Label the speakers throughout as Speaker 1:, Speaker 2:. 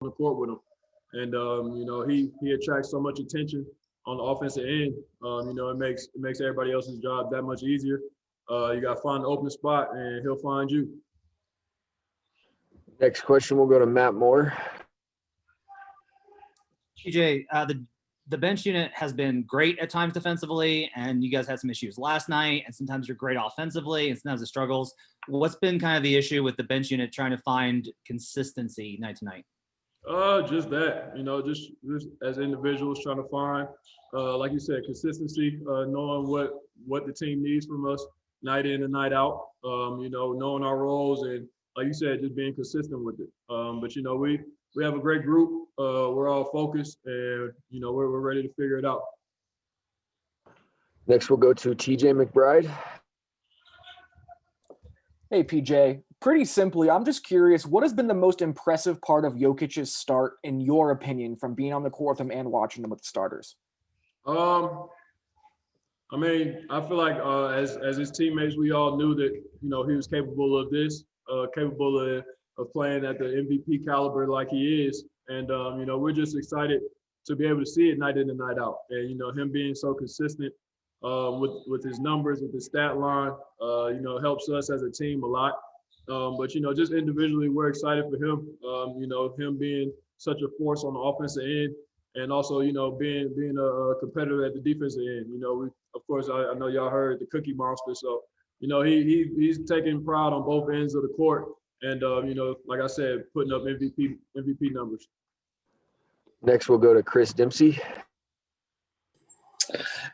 Speaker 1: the court with him. And he attracts so much attention on the offensive end. It makes everybody else's job that much easier. You got to find an open spot, and he'll find you.
Speaker 2: Next question will go to Matt Moore.
Speaker 3: TJ, the bench unit has been great at times defensively, and you guys had some issues last night, and sometimes you're great offensively, and sometimes it struggles. What's been kind of the issue with the bench unit trying to find consistency night to night?
Speaker 1: Just that, just as individuals trying to find, like you said, consistency, knowing what the team needs from us night in and night out, knowing our roles, and like you said, just being consistent with it. But we have a great group. We're all focused, and we're ready to figure it out.
Speaker 2: Next, we'll go to TJ McBride.
Speaker 4: Hey, PJ. Pretty simply, I'm just curious, what has been the most impressive part of Jokic's start, in your opinion, from being on the court with him and watching him with the starters?
Speaker 1: I feel like as his teammates, we all knew that he was capable of this, capable of playing at the MVP caliber like he is, and we're just excited to be able to see it night in and night out, and him being so consistent with his numbers, with his stat line, helps us as a team a lot. But just individually, we're excited for him. Him being such a force on the offensive end, and also being a competitor at the defensive end. Of course, I know y'all heard the Cookie Monster, so he's taking pride on both ends of the court, and like I said, putting up MVP numbers.
Speaker 2: Next, we'll go to Chris Dempsey.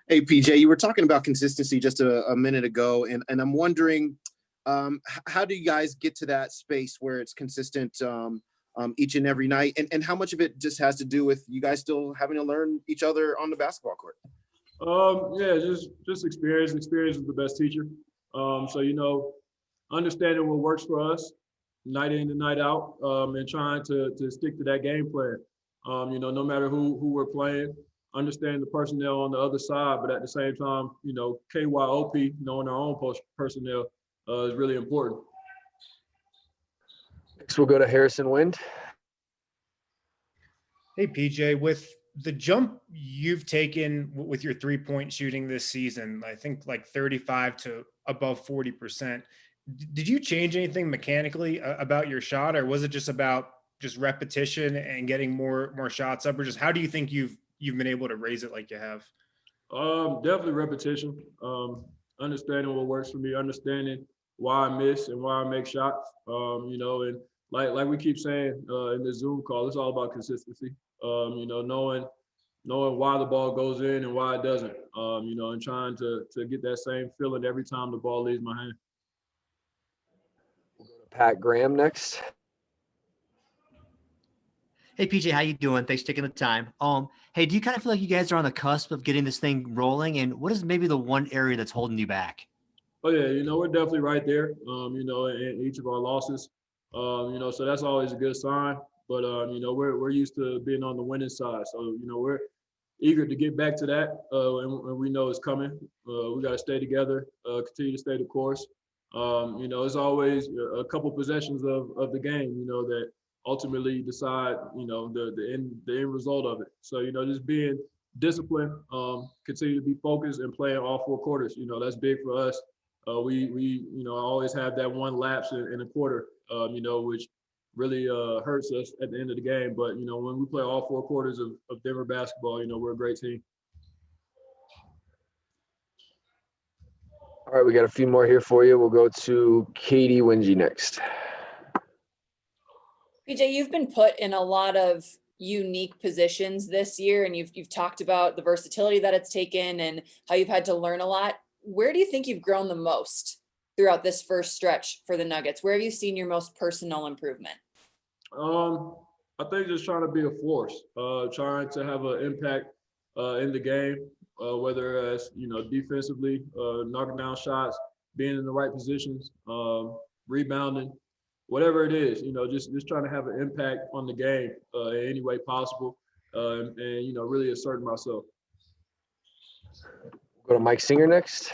Speaker 5: Hey, PJ, you were talking about consistency just a minute ago, and I'm wondering, how do you guys get to that space where it's consistent each and every night, and how much of it just has to do with you guys still having to learn each other on the basketball court?
Speaker 1: Just experience. Experience is the best teacher. So understanding what works for us night in and night out, and trying to stick to that game plan. No matter who we're playing, understanding the personnel on the other side, but at the same time, KYOP, knowing our own personnel is really important.
Speaker 2: Next, we'll go to Harrison Wind.
Speaker 6: Hey, PJ, with the jump you've taken with your three-point shooting this season, I think like 35 to above 40%, did you change anything mechanically about your shot, or was it just about just repetition and getting more shots up, or just how do you think you've been able to raise it like you have?
Speaker 1: Definitely repetition. Understanding what works for me, understanding why I miss and why I make shots. And like we keep saying in the Zoom call, it's all about consistency. Knowing why the ball goes in and why it doesn't. And trying to get that same feeling every time the ball leaves my hand.
Speaker 2: We'll go to Pat Graham next.
Speaker 7: Hey, PJ, how you doing? Thanks for taking the time. Hey, do you kind of feel like you guys are on the cusp of getting this thing rolling? And what is maybe the one area that's holding you back?
Speaker 1: Oh yeah, we're definitely right there. In each of our losses. So that's always a good sign. But we're used to being on the winning side. So we're eager to get back to that, and we know it's coming. We got to stay together, continue to stay the course. It's always a couple possessions of the game, that ultimately decide, the end result of it. So, just being disciplined, continue to be focused and playing all four quarters. That's big for us. We always have that one lapse in a quarter, which really hurts us at the end of the game. But, when we play all four quarters of Denver basketball, we're a great team.
Speaker 2: All right, we got a few more here for you. We'll go to Katie Wingy next.
Speaker 8: PJ, you've been put in a lot of unique positions this year, and you've talked about the versatility that it's taken and how you've had to learn a lot. Where do you think you've grown the most throughout this first stretch for the Nuggets? Where have you seen your most personal improvement?
Speaker 1: I think just trying to be a force, trying to have an impact in the game, whether it's defensively, knocking down shots, being in the right positions, rebounding. Whatever it is, just trying to have an impact on the game in any way possible, and really asserting myself.
Speaker 2: Go to Mike Singer next.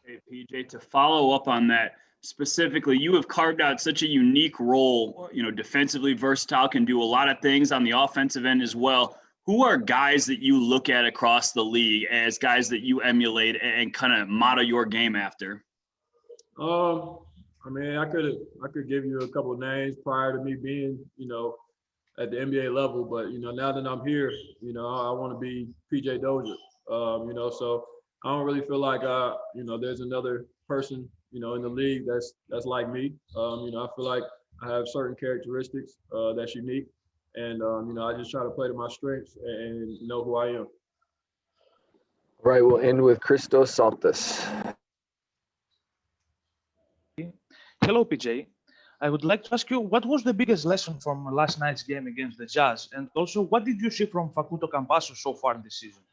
Speaker 9: Hey, PJ, to follow up on that, specifically, you have carved out such a unique role, defensively versatile, can do a lot of things on the offensive end as well. Who are guys that you look at across the league as guys that you emulate and kind of model your game after?
Speaker 1: I mean, I could give you a couple of names prior to me being, at the NBA level, but now that I'm here, I want to be PJ Dozier. So I don't really feel like there's another person, in the league that's like me. I feel like I have certain characteristics that's unique, and I just try to play to my strengths and know who I am.
Speaker 2: All right, we'll end with Christos Saltis.
Speaker 10: Hello, PJ. I would like to ask you, what was the biggest lesson from last night's game against the Jazz? And also, what did you see from Facundo Campasso so far this season?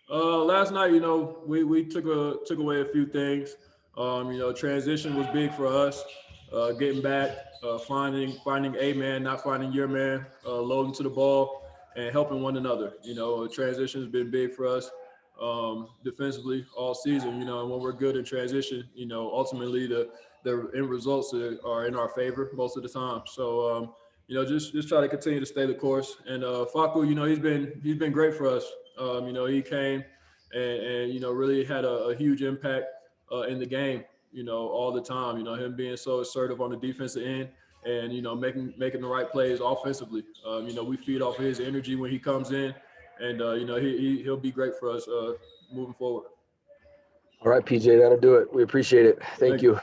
Speaker 1: Last night, we took away a few things. Transition was big for us. Getting back, finding a man, not finding your man, loading to the ball, and helping one another. Transition has been big for us defensively all season. And when we're good in transition, ultimately the end results are in our favor most of the time. So just try to continue to stay the course. And Facu, he's been great for us. He came and really had a huge impact in the game, all the time. Him being so assertive on the defensive end and, making the right plays offensively. We feed off of his energy when he comes in, and, he'll be great for us moving forward.
Speaker 2: All right, PJ, that'll do it. We appreciate it. Thank you.